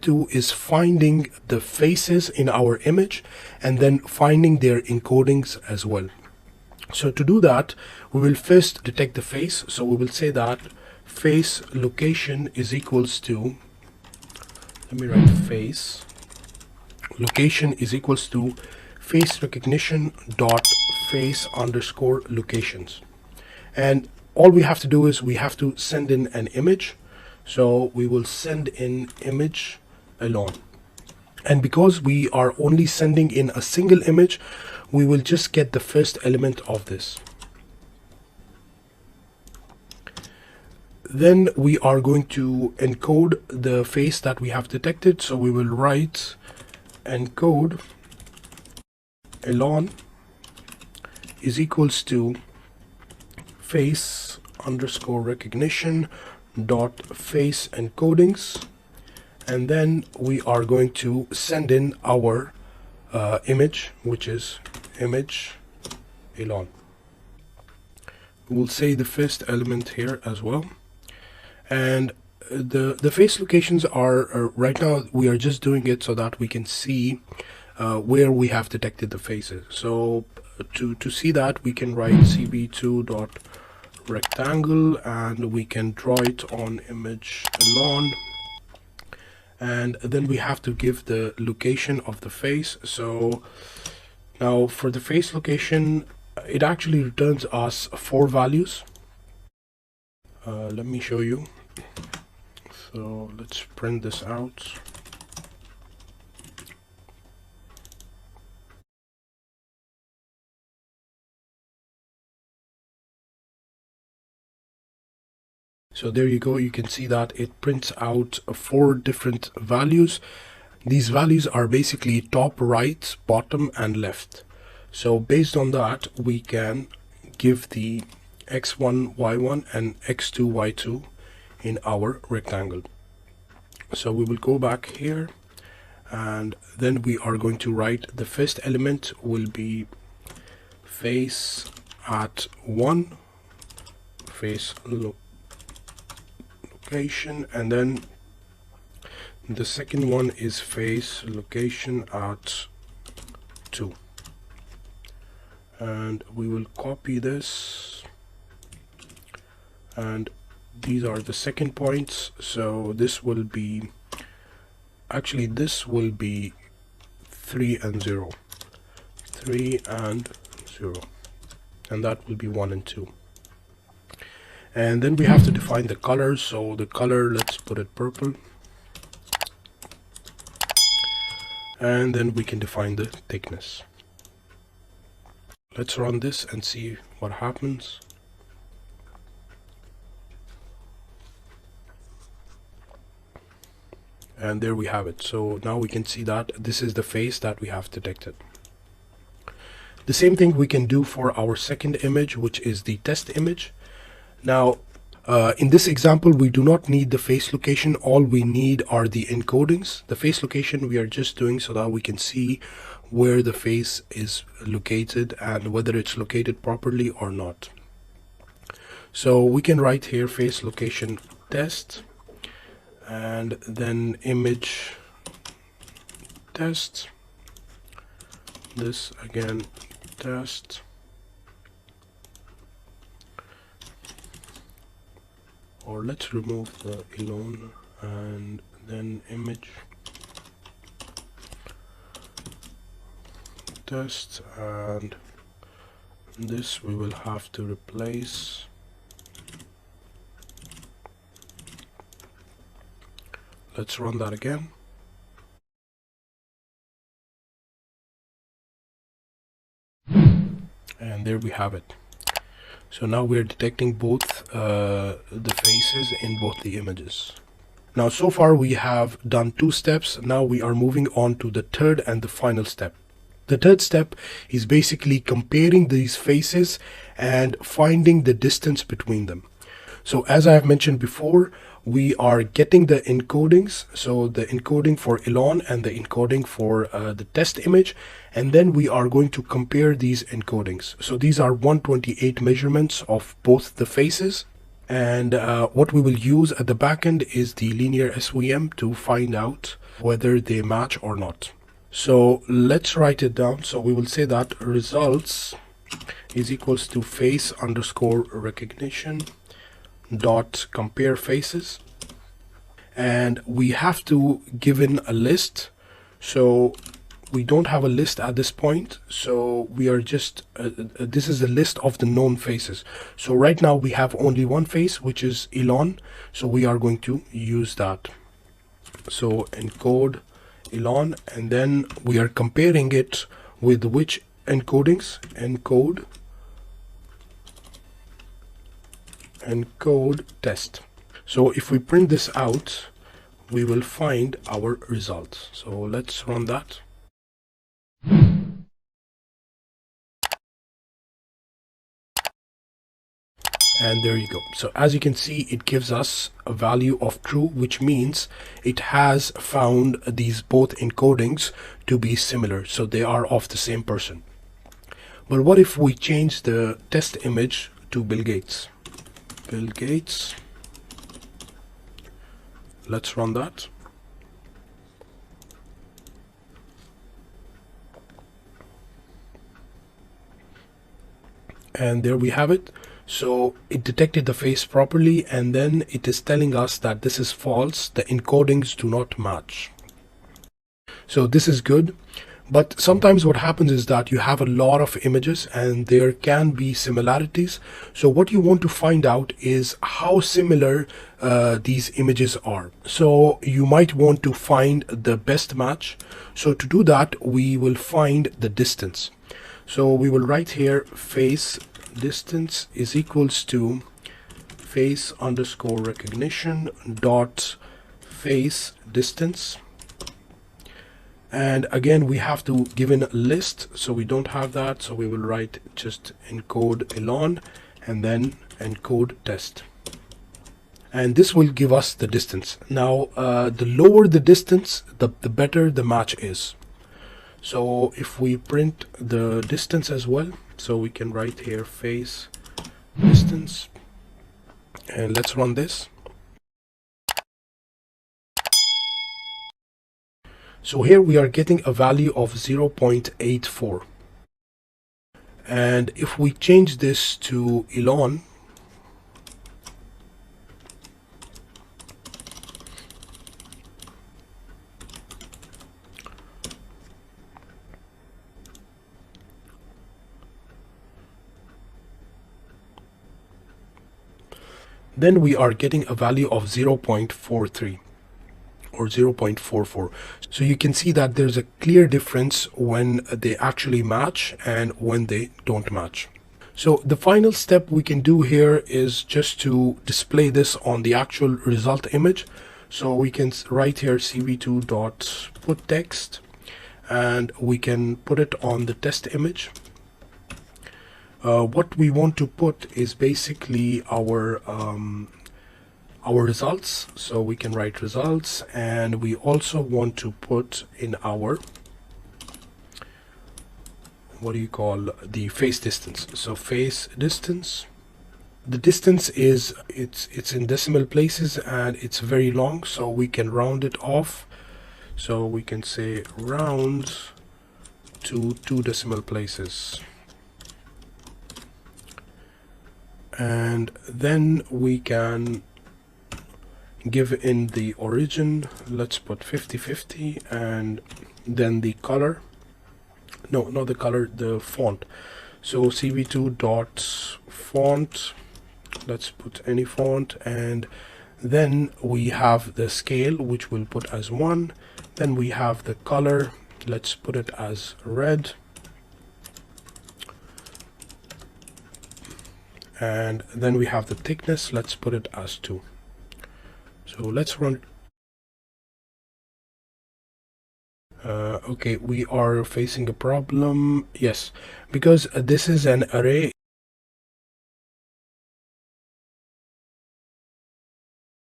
do is finding the faces in our image and then finding their encodings as well. So to do that, we will first detect the face. So we will say that face location is equals to, let me write face location is equals to face recognition dot face underscore locations. And all we have to do is we have to send in an image. So we will send in image alone. And because we are only sending in a single image, we will just get the first element of this. Then we are going to encode the face that we have detected. So we will write encode elon is equals to face underscore recognition dot face encodings, and then we are going to send in our image, which is image elon. We'll say the first element here as well. And the face locations are right now we are just doing it so that we can see where we have detected the faces. So to see that, we can write cv2 dot rectangle and we can draw it on image alone, and then we have to give the location of the face. So now for the face location, it actually returns us 4 values. Let me show you. So let's print this out. So there you go. You can see that it prints out 4 different values. These values are basically top, right, bottom, and left. So based on that, we can give the x1, y1, and x2, y2 in our rectangle. So we will go back here, and then we are going to write the first element will be face at 1, face location, and then the second one is face location at 2. And we will copy this, and these are the second points. So this will be, actually this will be 3 and 0, 3 and 0, and that will be 1 and 2. And then we have to define the colors. So the color, let's put it purple, and then we can define the thickness. Let's run this and see what happens. And there we have it. So now we can see that this is the face that we have detected. The same thing we can do for our second image, which is the test image. Now, in this example, we do not need the face location. All we need are the encodings. The face location we are just doing so that we can see where the face is located and whether it's located properly or not. So we can write here face location test, and then image test, this again test, or let's remove the alone, and then image test, and this we will have to replace. Let's run that again. And there we have it. So now we're detecting both the faces in both the images. Now so far we have done 2 steps. Now we are moving on to the third and the final step. The third step is basically comparing these faces and finding the distance between them. So as I have mentioned before, we are getting the encodings, so the encoding for Elon and the encoding for the test image, and then we are going to compare these encodings. So these are 128 measurements of both the faces, and what we will use at the backend is the linear SVM to find out whether they match or not. So let's write it down. So we will say that results is equals to face underscore recognition dot compare faces, and we have to give in a list. So we don't have a list at this point, so we are just this is a list of the known faces. So right now we have only one face, which is Elon, so we are going to use that. So encode Elon, and then we are comparing it with which encodings? Encode test. So if we print this out, we will find our results. So let's run that. And there you go. So as you can see, it gives us a value of true, which means it has found these both encodings to be similar, so they are of the same person. But what if we change the test image to Bill Gates? Bill Gates. Let's run that. And there we have it. So it detected the face properly, and then it is telling us that this is false. The encodings do not match. So this is good. But sometimes what happens is that you have a lot of images and there can be similarities. So what you want to find out is how similar these images are. So you might want to find the best match. So to do that, we will find the distance. So we will write here face distance is equals to face underscore recognition dot face distance. And again, we have to give in a list, so we don't have that, so we will write just encode Elon and then encode test, and this will give us the distance. Now the lower the distance, the better the match is. So if we print the distance as well, so we can write here face distance, and let's run this. So here we are getting a value of 0.84. And if we change this to Elon, then we are getting a value of 0.43. or 0.44. So you can see that there's a clear difference when they actually match and when they don't match. So the final step we can do here is just to display this on the actual result image. So we can write here cv2.putText, and we can put it on the test image. What we want to put is basically our results, so we can write results, and we also want to put in our the face distance. So face distance, the distance is it's in decimal places and it's very long, so we can round it off. So we can say round to 2 decimal places, and then we can give in the origin. Let's put 50/50, and then the color, no, not the color, the font. So cv2.font, let's put any font, and then we have the scale, which we'll put as 1. Then we have the color, let's put it as red, and then we have the thickness, let's put it as 2. So let's run. Okay, we are facing a problem. Yes, because this is an array,